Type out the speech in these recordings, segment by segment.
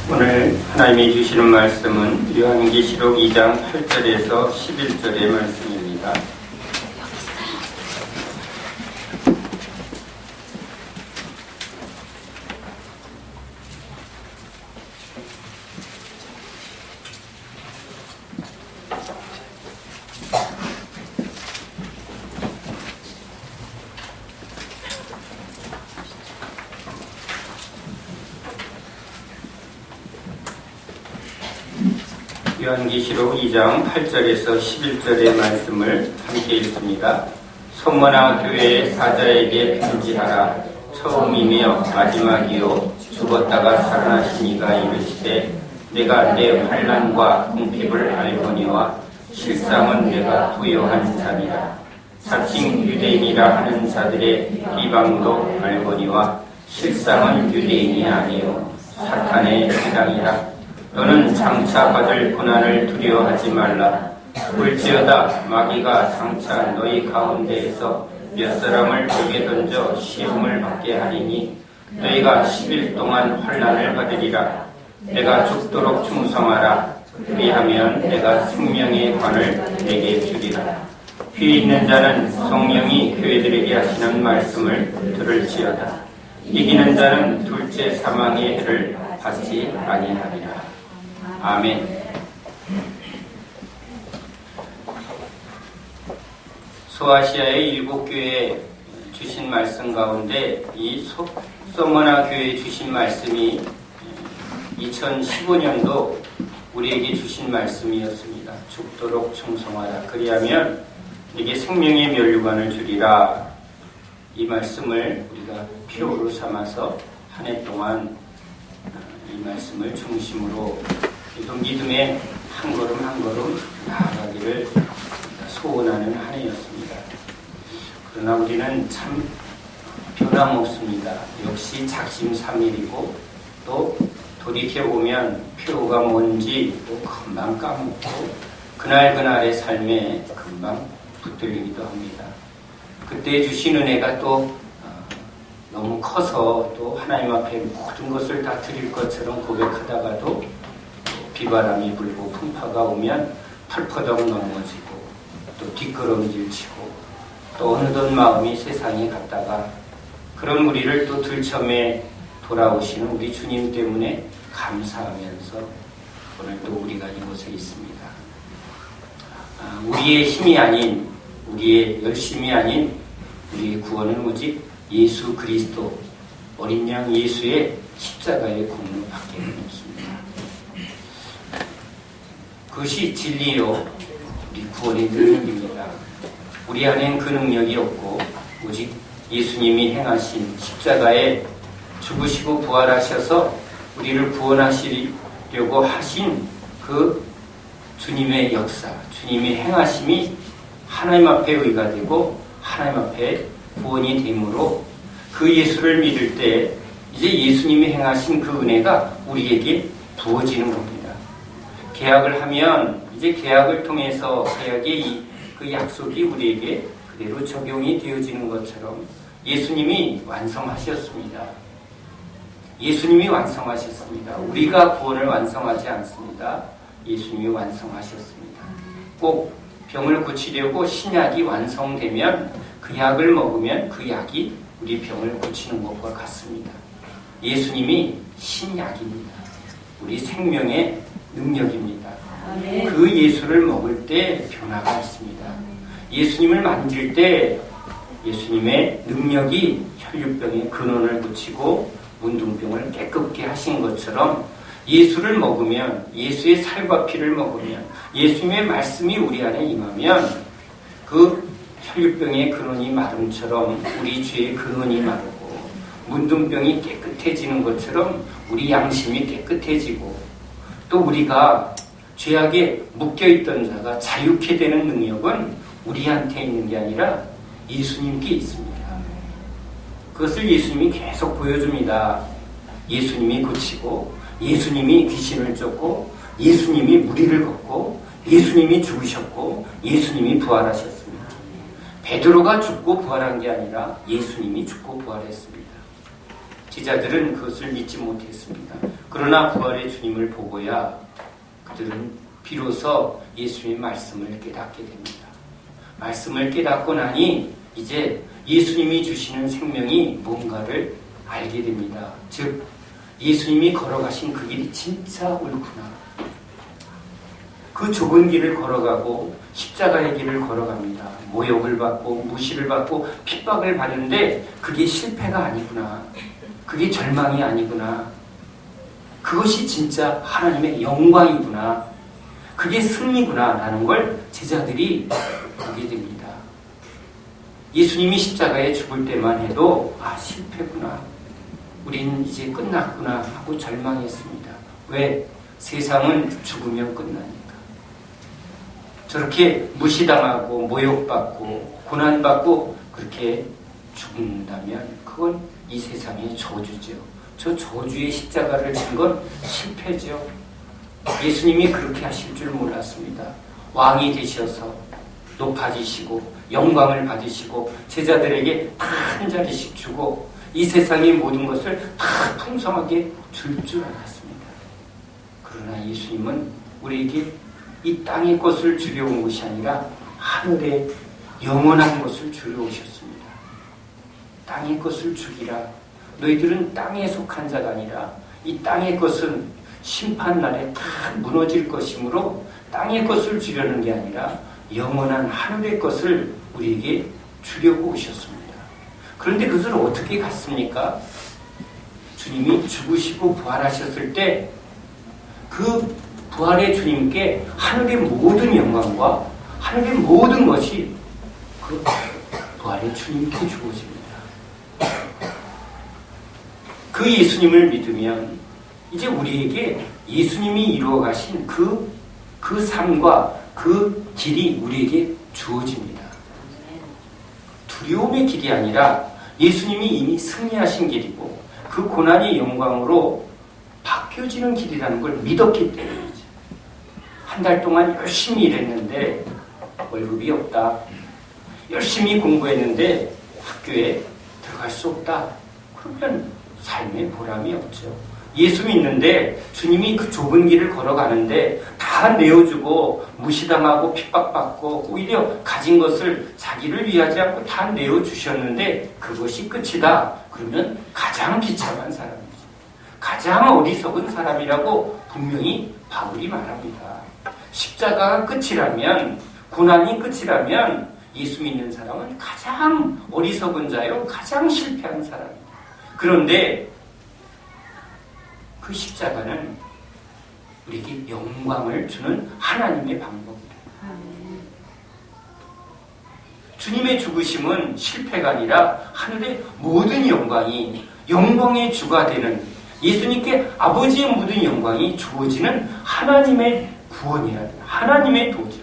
오늘 하나님이 주시는 말씀은 요한계시록 2장 8절에서 11절의 말씀입니다. 요한계시록 2장 8절에서 11절의 말씀을 함께 읽습니다. 소머나 교회의 사자에게 편지하라. 처음이며 마지막이요 죽었다가 살아나신 이가 이르시되 내가 내 환난과 궁핍을 알거니와 실상은 내가 부요한 자니라. 자칭 유대인이라 하는 자들의 비방도 알거니와 실상은 유대인이 아니요 사탄의 해당이라. 너는 장차 받을 고난을 두려워하지 말라. 볼지어다 마귀가 장차 너희 가운데에서 몇 사람을 벽에 던져 시험을 받게 하리니 너희가 10일 동안 환난을 받으리라. 내가 죽도록 충성하라. 그리하면 내가 생명의 관을 내게 주리라. 귀 있는 자는 성령이 교회들에게 하시는 말씀을 들을지어다. 이기는 자는 둘째 사망의 해를 받지 아니하리라. 아멘. 소아시아의 7교회에 주신 말씀 가운데 이 소머나 교회에 주신 말씀이 2015년도 우리에게 주신 말씀이었습니다. 죽도록 충성하라. 그리하면 내게 생명의 면류관을 주리라. 이 말씀을 우리가 필요로 삼아서 한 해 동안 이 말씀을 중심으로 믿음의 한 걸음 한 걸음 나아가기를 소원하는 한 해였습니다. 그러나 우리는 참 변함없습니다. 역시 작심삼일이고 또 돌이켜보면 표가 뭔지 또 금방 까먹고 그날그날의 삶에 금방 붙들리기도 합니다. 그때 주신 은혜가 또 너무 커서 또 하나님 앞에 모든 것을 다 드릴 것처럼 고백하다가도 비바람이 불고 풍파가 오면 펄퍼덩 넘어지고 또 뒷걸음질 치고 또 어느덧 마음이 세상에 갔다가 그런 우리를 또 들쳐매 돌아오시는 우리 주님 때문에 감사하면서 오늘 또 우리가 이곳에 있습니다. 우리의 힘이 아닌 우리의 열심이 아닌 우리의 구원은 오직 예수 그리스도 어린 양 예수의 십자가의 공로밖에 없습니다. 그것이 진리요 우리 구원의 능력입니다. 우리 안엔 그 능력이 없고 오직 예수님이 행하신 십자가에 죽으시고 부활하셔서 우리를 구원하시려고 하신 그 주님의 역사, 주님의 행하심이 하나님 앞에 의가 되고 하나님 앞에 구원이 되므로 그 예수를 믿을 때 이제 예수님이 행하신 그 은혜가 우리에게 부어지는 겁니다. 계약을 하면 이제 계약을 통해서 계약의 그 약속이 우리에게 그대로 적용이 되어지는 것처럼 예수님이 완성하셨습니다. 예수님이 완성하셨습니다. 우리가 구원을 완성하지 않습니다. 예수님이 완성하셨습니다. 꼭 병을 고치려고 신약이 완성되면 그 약을 먹으면 그 약이 우리 병을 고치는 것과 같습니다. 예수님이 신약입니다. 우리 생명의 능력입니다. 그 예수를 먹을 때 변화가 있습니다. 예수님을 만질 때 예수님의 능력이 혈류병의 근원을 고치고 문둥병을 깨끗게 하신 것처럼 예수를 먹으면 예수의 살과 피를 먹으면 예수님의 말씀이 우리 안에 임하면 그 혈류병의 근원이 마름처럼 우리 죄의 근원이 마르고 문둥병이 깨끗해지는 것처럼 우리 양심이 깨끗해지고 또 우리가 죄악에 묶여있던 자가 자유케 되는 능력은 우리한테 있는 게 아니라 예수님께 있습니다. 그것을 예수님이 계속 보여줍니다. 예수님이 고치고 예수님이 귀신을 쫓고 예수님이 무리를 걷고 예수님이 죽으셨고 예수님이 부활하셨습니다. 베드로가 죽고 부활한 게 아니라 예수님이 죽고 부활했습니다. 제자들은 그것을 믿지 못했습니다. 그러나 그러나 부활의 주님을 보고야 그들은 비로소 예수님의 말씀을 깨닫게 됩니다. 말씀을 깨닫고 나니 이제 예수님이 주시는 생명이 뭔가를 알게 됩니다. 즉 예수님이 걸어가신 그 길이 진짜 옳구나. 그 좁은 길을 걸어가고 십자가의 길을 걸어갑니다. 모욕을 받고 무시를 받고 핍박을 받는데 그게 실패가 아니구나. 그게 절망이 아니구나. 그것이 진짜 하나님의 영광이구나. 그게 승리구나 라는 걸 제자들이 보게 됩니다. 예수님이 십자가에 죽을 때만 해도 실패구나. 우린 이제 끝났구나 하고 절망했습니다. 왜? 세상은 죽으면 끝나니까. 저렇게 무시당하고 모욕받고 고난받고 그렇게 죽는다면 그건 이 세상의 저주죠. 저 저주의 십자가를 진 건 실패죠. 예수님이 그렇게 하실 줄 몰랐습니다. 왕이 되셔서 높아지시고 영광을 받으시고 제자들에게 다 한 자리씩 주고 이 세상의 모든 것을 다 풍성하게 줄 줄 알았습니다. 그러나 예수님은 우리에게 이 땅의 것을 주려 온 것이 아니라 하늘의 영원한 것을 주려 오셨습니다. 땅의 것을 주기라. 너희들은 땅에 속한 자가 아니라 이 땅의 것은 심판날에 다 무너질 것이므로 땅의 것을 주려는 게 아니라 영원한 하늘의 것을 우리에게 주려고 오셨습니다. 그런데 그것을 어떻게 갔습니까? 주님이 죽으시고 부활하셨을 때 그 부활의 주님께 하늘의 모든 영광과 하늘의 모든 것이 그 부활의 주님께 주어집니다. 그 예수님을 믿으면 이제 우리에게 예수님이 이루어 가신 그 삶과 그 길이 우리에게 주어집니다. 두려움의 길이 아니라 예수님이 이미 승리하신 길이고 그 고난의 영광으로 바뀌어지는 길이라는 걸 믿었기 때문이죠. 한 달 동안 열심히 일했는데 월급이 없다. 열심히 공부했는데 학교에 들어갈 수 없다. 그러면 삶의 보람이 없죠. 예수 믿는데 주님이 그 좁은 길을 걸어가는데 다 내어주고 무시당하고 핍박받고 오히려 가진 것을 자기를 위하지 않고 다 내어주셨는데 그것이 끝이다. 그러면 가장 비참한 사람이죠. 가장 어리석은 사람이라고 분명히 바울이 말합니다. 십자가가 끝이라면 고난이 끝이라면 예수 믿는 사람은 가장 어리석은 자요. 가장 실패한 사람입니다. 그런데 그 십자가는 우리에게 영광을 주는 하나님의 방법입니다. 주님의 죽으심은 실패가 아니라 하늘의 모든 영광의 주가 되는 예수님께 아버지의 모든 영광이 주어지는 하나님의 구원이라는 하나님의 도죠.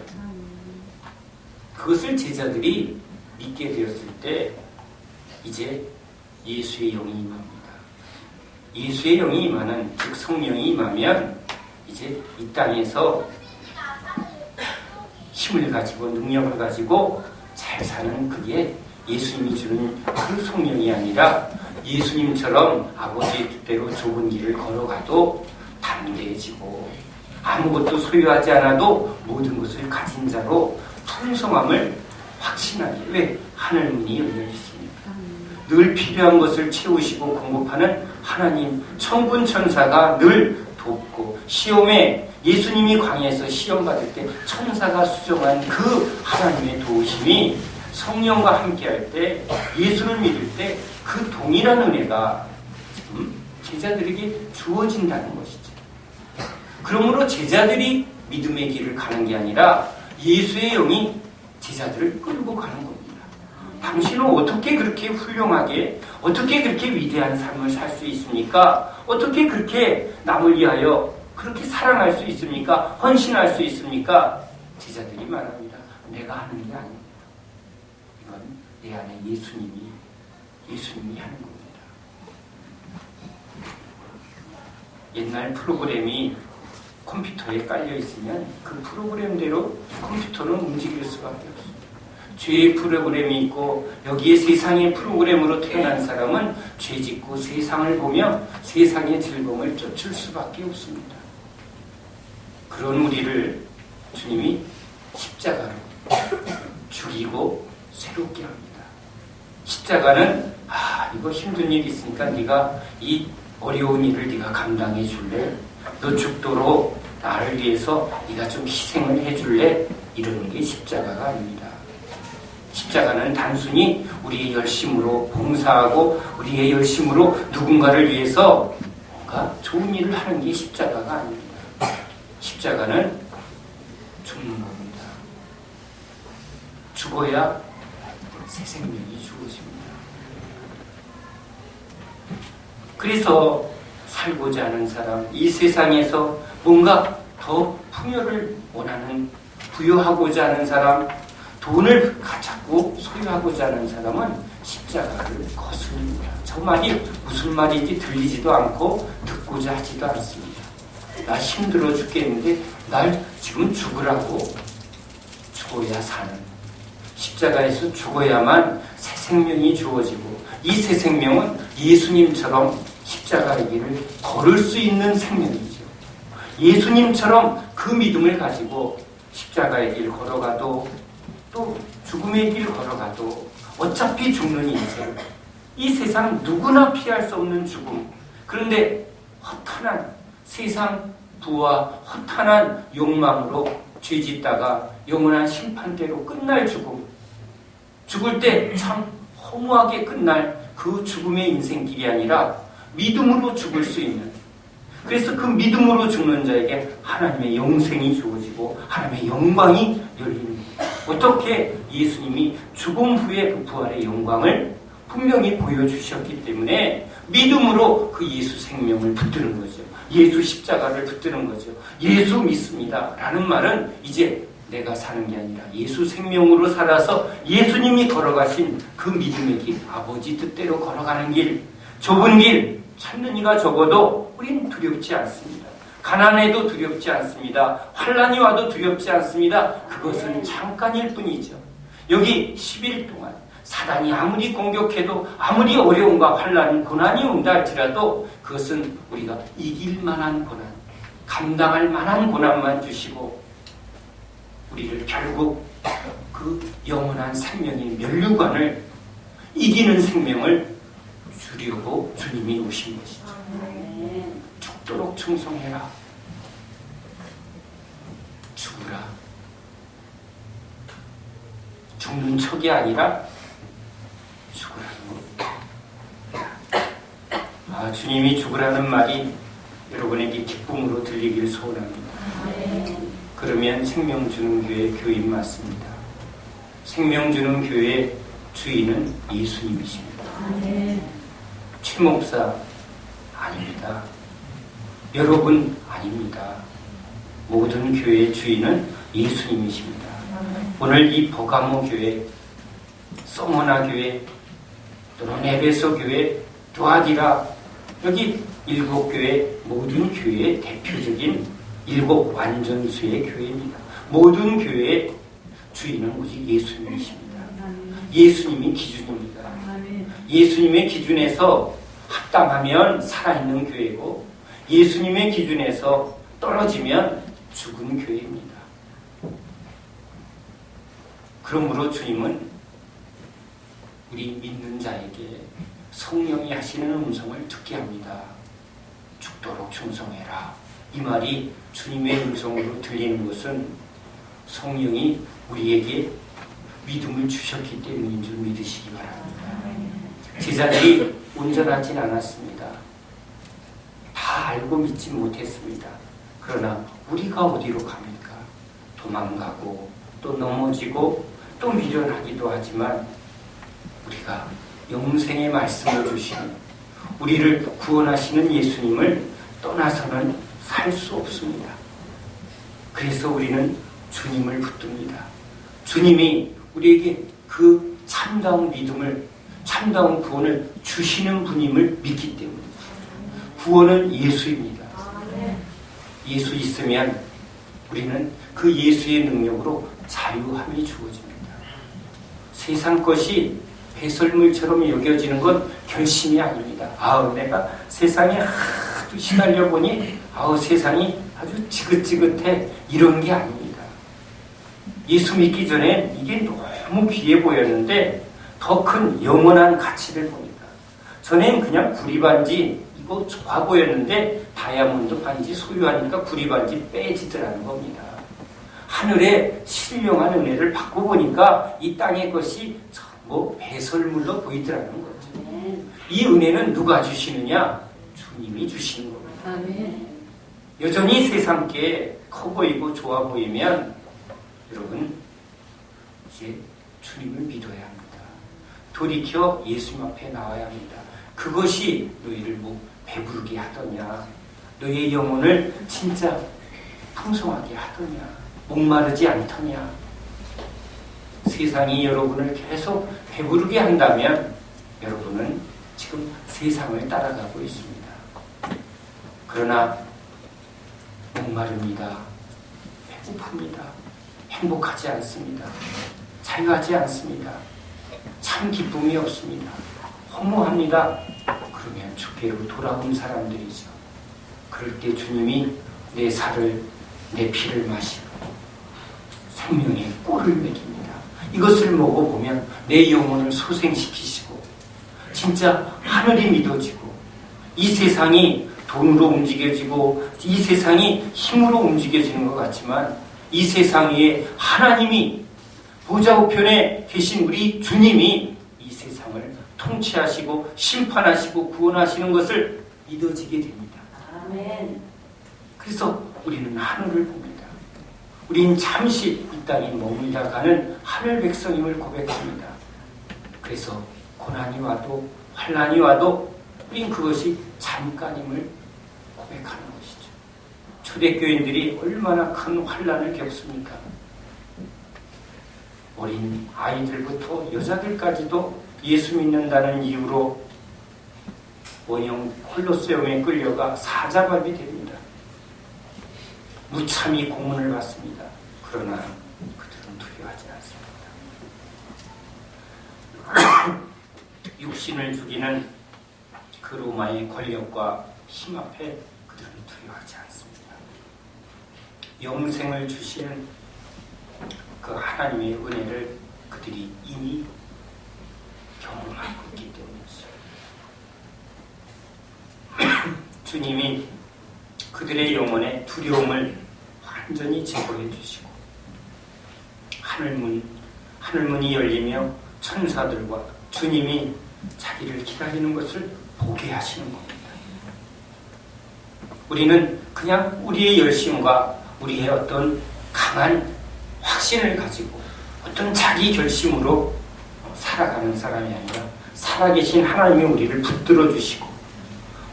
그것을 제자들이 믿게 되었을 때 이제 예수의 영이 임합니다. 예수의 영이 임하는 즉 성령이 임하면 이제 이 땅에서 힘을 가지고 능력을 가지고 잘 사는 그게 예수님이 주는 그 성령이 아니라 예수님처럼 아버지의 뜻대로 좁은 길을 걸어가도 담대해지고 아무것도 소유하지 않아도 모든 것을 가진 자로 풍성함을 확신하게. 왜? 하늘문이 열려 있습니다. 늘 필요한 것을 채우시고 공급하는 하나님 천군 천사가 늘 돕고 시험에 예수님이 광야에서 시험받을 때 천사가 수정한 그 하나님의 도우심이 성령과 함께할 때 예수를 믿을 때 그 동일한 은혜가 제자들에게 주어진다는 것이죠. 그러므로 제자들이 믿음의 길을 가는 게 아니라 예수의 영이 제자들을 끌고 가는 겁니다. 당신은 어떻게 그렇게 훌륭하게 어떻게 그렇게 위대한 삶을 살 수 있습니까? 어떻게 그렇게 남을 위하여 그렇게 사랑할 수 있습니까? 헌신할 수 있습니까? 제자들이 말합니다. 내가 하는 게 아닙니다. 이건 내 안에 예수님이 하는 겁니다. 옛날 프로그램이 컴퓨터에 깔려 있으면 그 프로그램대로 컴퓨터는 움직일 수밖에 없습니다. 죄의 프로그램이 있고 여기에 세상의 프로그램으로 태어난 사람은 죄 짓고 세상을 보며 세상의 즐거움을 쫓을 수밖에 없습니다. 그런 우리를 주님이 십자가로 죽이고 새롭게 합니다. 십자가는 이거 힘든 일이 있으니까 네가 이 어려운 일을 네가 감당해 줄래? 너 죽도록 나를 위해서 네가 좀 희생을 해줄래? 이러는 게 십자가가 아닙니다. 십자가는 단순히 우리의 열심으로 봉사하고 우리의 열심으로 누군가를 위해서 뭔가 좋은 일을 하는 게 십자가가 아닙니다. 십자가는 죽는 겁니다. 죽어야 새 생명이 주어집니다. 그래서 살고자 하는 사람, 이 세상에서 뭔가 더 풍요를 원하는, 부여하고자 하는 사람, 돈을 자꾸 소유하고자 하는 사람은 십자가를 거스릅니다. 저 말이 무슨 말인지 들리지도 않고 듣고자 하지도 않습니다. 나 힘들어 죽겠는데 날 지금 죽으라고. 죽어야 사는, 십자가에서 죽어야만 새 생명이 주어지고 이 새 생명은 예수님처럼 십자가의 길을 걸을 수 있는 생명이죠. 예수님처럼 그 믿음을 가지고 십자가의 길 걸어가도 또 죽음의 길 걸어가도 어차피 죽는 인생, 이 세상 누구나 피할 수 없는 죽음, 그런데 허탄한 세상 부와 허탄한 욕망으로 죄짓다가 영원한 심판대로 끝날 죽음, 죽을 때 참 허무하게 끝날 그 죽음의 인생길이 아니라 믿음으로 죽을 수 있는, 그래서 그 믿음으로 죽는 자에게 하나님의 영생이 주어지고 하나님의 영광이 열립니다. 어떻게 예수님이 죽음 후에 그 부활의 영광을 분명히 보여주셨기 때문에 믿음으로 그 예수 생명을 붙드는 거죠. 예수 십자가를 붙드는 거죠. 예수 믿습니다 라는 말은 이제 내가 사는 게 아니라 예수 생명으로 살아서 예수님이 걸어가신 그 믿음의 길, 아버지 뜻대로 걸어가는 길, 좁은 길 찾는 이가 적어도 우리는 두렵지 않습니다. 가난해도 두렵지 않습니다. 환난이 와도 두렵지 않습니다. 그것은 잠깐일 뿐이죠. 여기 10일 동안 사단이 아무리 공격해도 아무리 어려움과 환난, 고난이 온다 할지라도 그것은 우리가 이길 만한 고난, 감당할 만한 고난만 주시고 우리를 결국 그 영원한 생명의 면류관을 이기는 생명을 주려고 주님이 오신 것이죠. 죽도록 충성해라. 죽으라. 죽는 척이 아니라 죽으라는 것. 주님이 죽으라는 말이 여러분에게 기쁨으로 들리길 소원합니다. 그러면 생명 주는 교회 교인 맞습니다. 생명 주는 교회 주인은 예수님이십니다. 최 목사 아닙니다. 여러분 아닙니다. 모든 교회의 주인은 예수님이십니다. 오늘 이 버가모 교회, 서머나 교회, 또는 에베소 교회, 두아디라, 여기 7교회, 모든 교회의 대표적인 7 완전수의 교회입니다. 모든 교회의 주인은 오직 예수님이십니다. 예수님이 기준입니다. 예수님의 기준에서 합당하면 살아있는 교회고 예수님의 기준에서 떨어지면 죽은 교회입니다. 그러므로 주님은 우리 믿는 자에게 성령이 하시는 음성을 듣게 합니다. 죽도록 충성해라. 이 말이 주님의 음성으로 들리는 것은 성령이 우리에게 믿음을 주셨기 때문인 줄 믿으시기 바랍니다. 제자들이 온전하진 않았습니다. 다 알고 믿지 못했습니다. 그러나 우리가 어디로 갑니까? 도망가고 또 넘어지고 또 미련하기도 하지만 우리가 영생의 말씀을 주시는, 우리를 구원하시는 예수님을 떠나서는 살 수 없습니다. 그래서 우리는 주님을 붙듭니다. 주님이 우리에게 그 참다운 믿음을, 참다운 구원을 주시는 분임을 믿기 때문입니다. 구원은 예수입니다. 예수 있으면 우리는 그 예수의 능력으로 자유함이 주어집니다. 세상 것이 배설물처럼 여겨지는 건 결심이 아닙니다. 내가 세상에 하도 시달려 보니 세상이 아주 지긋지긋해, 이런 게 아닙니다. 예수 믿기 전에 이게 너무 귀해 보였는데 더 큰 영원한 가치를 봅니다. 전엔 그냥 구리반지 이거 좋아 보였는데 다이아몬드 반지 소유하니까 구리반지 빼지더라는 겁니다. 하늘의 신령한 은혜를 받고 보니까 이 땅의 것이 전부 배설물로 보이더라는 거죠. 이 은혜는 누가 주시느냐? 주님이 주시는 겁니다. 아멘. 여전히 세상께 커 보이고 좋아 보이면 여러분 이제 주님을 믿어야 합니다. 돌이켜 예수님 앞에 나와야 합니다. 그것이 너희를 배부르게 하더냐, 너희의 영혼을 진짜 풍성하게 하더냐, 목마르지 않더냐. 세상이 여러분을 계속 배부르게 한다면 여러분은 지금 세상을 따라가고 있습니다. 그러나 목마릅니다. 배고픕니다. 행복하지 않습니다. 자유하지 않습니다. 참 기쁨이 없습니다. 허무합니다. 그러면 주께로 돌아온 사람들이죠. 그럴 때 주님이 내 살을, 내 피를 마시고 생명의 꼴을 먹입니다. 이것을 먹어보면 내 영혼을 소생시키시고 진짜 하늘이 믿어지고 이 세상이 돈으로 움직여지고 이 세상이 힘으로 움직여지는 것 같지만 이 세상 위에 하나님이 보좌 우편에 계신 우리 주님이 이 세상을 통치하시고 심판하시고 구원하시는 것을 믿어지게 됩니다. 아멘. 그래서 우리는 하늘을 봅니다. 우린 잠시 이 땅에 머물다 가는 하늘 백성임을 고백합니다. 그래서 고난이 와도 환난이 와도 우린 그것이 잠깐임을 고백하는 것이죠. 초대교인들이 얼마나 큰 환난을 겪습니까? 어린 아이들부터 여자들까지도 예수 믿는다는 이유로 원형 콜로세움에 끌려가 사자밥이 됩니다. 무참히 고문을 받습니다. 그러나 그들은 두려워하지 않습니다. 육신을 죽이는 그 로마의 권력과 힘 앞에 그들은 두려워하지 않습니다. 영생을 주시는 그 하나님의 은혜를 그들이 이미 경험하고 있기 때문이죠. 주님이 그들의 영혼의 두려움을 완전히 제거해 주시고 하늘문이 열리며 천사들과 주님이 자기를 기다리는 것을 보게 하시는 겁니다. 우리는 그냥 우리의 열심과 우리의 어떤 강한 확신을 가지고 어떤 자기 결심으로 살아가는 사람이 아니라 살아계신 하나님이 우리를 붙들어 주시고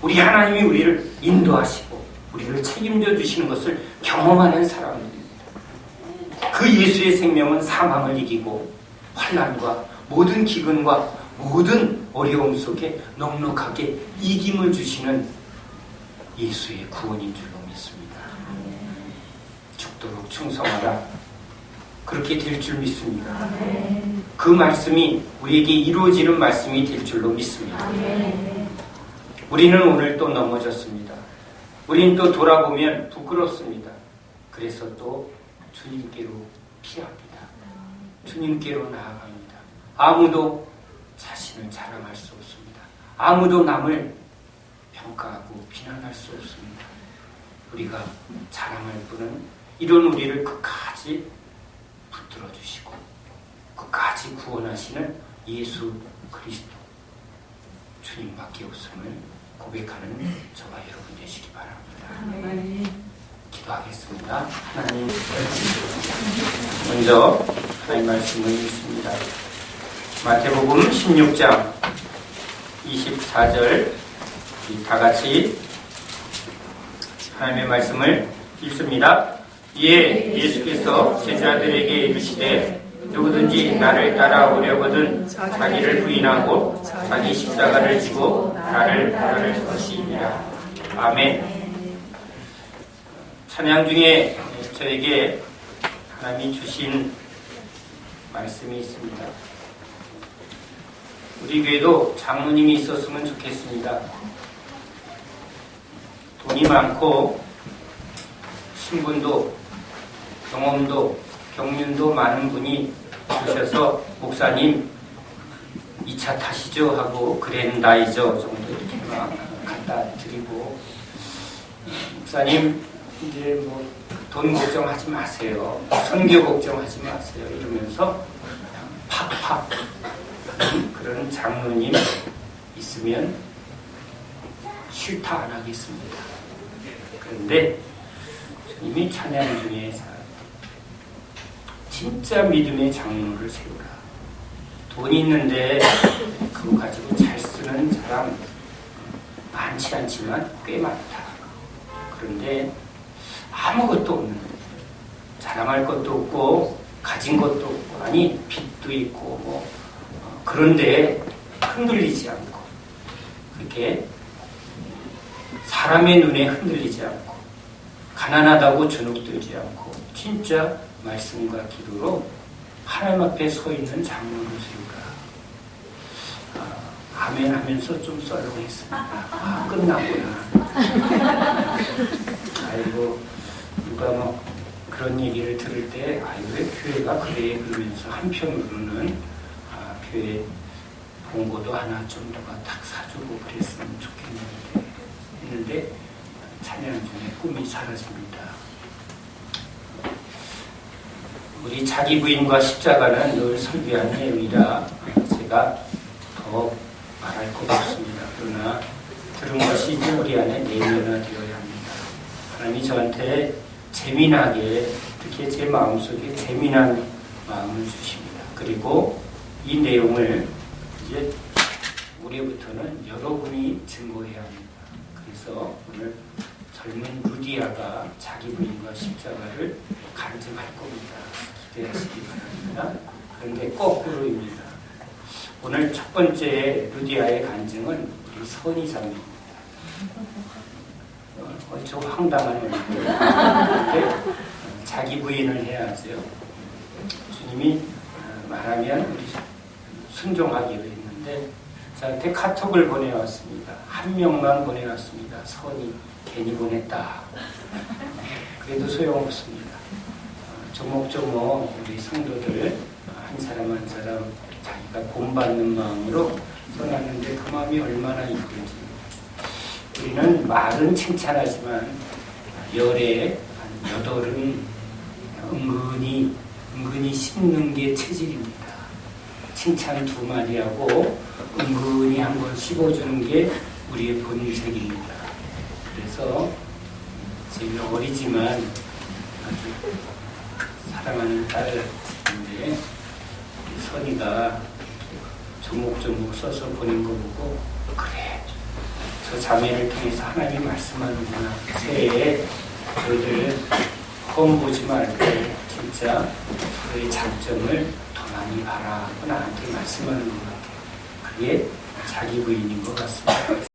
우리 하나님이 우리를 인도하시고 우리를 책임져 주시는 것을 경험하는 사람들입니다. 그 예수의 생명은 사망을 이기고 환난과 모든 기근과 모든 어려움 속에 넉넉하게 이김을 주시는 예수의 구원인 줄로 믿습니다. 죽도록 충성하라. 그렇게 될 줄 믿습니다. 그 말씀이 우리에게 이루어지는 말씀이 될 줄로 믿습니다. 우리는 오늘 또 넘어졌습니다. 우리는 또 돌아보면 부끄럽습니다. 그래서 또 주님께로 피합니다. 주님께로 나아갑니다. 아무도 자신을 자랑할 수 없습니다. 아무도 남을 평가하고 비난할 수 없습니다. 우리가 자랑할 분은 이런 우리를 끝까지 붙들어 주시고 끝까지 구원하시는 예수 그리스도 주님밖에 없음을 고백하는 저와 여러분 되시기 바랍니다. 기도하겠습니다. 하나님, 먼저 하나님 말씀을 읽습니다. 마태복음 16장 24절 다 같이 하나님의 말씀을 읽습니다. 이에 예수께서 제자들에게 이르시되 누구든지 나를 따라오려거든 자기를 부인하고 자기 십자가를 지고 나를 따를 것이니라. 아멘. 찬양 중에 저에게 하나님이 주신 말씀이 있습니다. 우리 교회도 장로님이 있었으면 좋겠습니다. 돈이 많고 신분도 경험도 경륜도 많은 분이 주셔서 목사님 2차 타시죠 하고 그랜다이저 정도 이렇게 막 갖다 드리고 목사님 이제 뭐 돈 걱정하지 마세요. 선교 걱정하지 마세요. 이러면서 팍팍 그런 장로님 있으면 싫다 안 하겠습니다. 그런데 이미 찬양 중에 진짜 믿음의 장로를 세우라. 돈이 있는데 그거 가지고 잘 쓰는 사람 많지 않지만 꽤 많다. 그런데 아무것도 없는데 자랑할 것도 없고 가진 것도 없고 아니 빚도 있고 뭐 그런데 흔들리지 않고 그렇게 사람의 눈에 흔들리지 않고 가난하다고 주눅들지 않고 진짜 말씀과 기도로 하나님 앞에 서 있는 장로를 세우라. 아멘 하면서 좀 썰렁했습니다. 끝나구나. 아이고 누가 뭐 그런 얘기를 들을 때 왜 교회가 그래 그러면서 한편으로는 교회 봉고도 하나 좀 누가 딱 사주고 그랬으면 좋겠는데 했는데 찬양 중에 꿈이 사라집니다. 우리 자기 부인과 십자가는 늘 설교한 내용이라 제가 더 말할 것 없습니다. 그러나 들은 것이 이제 우리 안에 내면화되어야 합니다. 하나님이 저한테 재미나게 이렇게 제 마음속에 재미난 마음을 주십니다. 그리고 이 내용을 이제 올해부터는 여러분이 증거해야 합니다. 그래서 오늘 젊은 루디아가 자기 부인과 십자가를 간증할 겁니다. 기대하시기 바랍니다. 그런데 거꾸로입니다. 오늘 첫 번째 루디아의 간증은 우리 선이장입니다. 좀 황당한 얼굴인데 자기 부인을 해야죠. 주님이 말하면 우리 순종하기로 했는데 저한테 카톡을 보내왔습니다. 한 명만 보내왔습니다. 선이 괜히 보냈다. 그래도 소용없습니다. 조목조목 우리 성도들 한 사람 한 사람 자기가 본받는 마음으로 써놨는데 그 마음이 얼마나 이쁜지. 우리는 말은 칭찬하지만 열에 한 여덟은 은근히 씹는 게 체질입니다. 칭찬 두 마디 하고 은근히 한번 씹어주는 게 우리의 본색입니다. 그래서 제일 어리지만 아주 사랑하는 딸인데 선이가 조목조목 써서 보낸 거 보고 그래 저 자매를 통해서 하나님이 말씀하는구나. 새해에 너희들 험 보지 말고 진짜 서로의 장점을 더 많이 봐라 하고 나한테 말씀하는 것 같아요. 그게 자기 부인인 것 같습니다.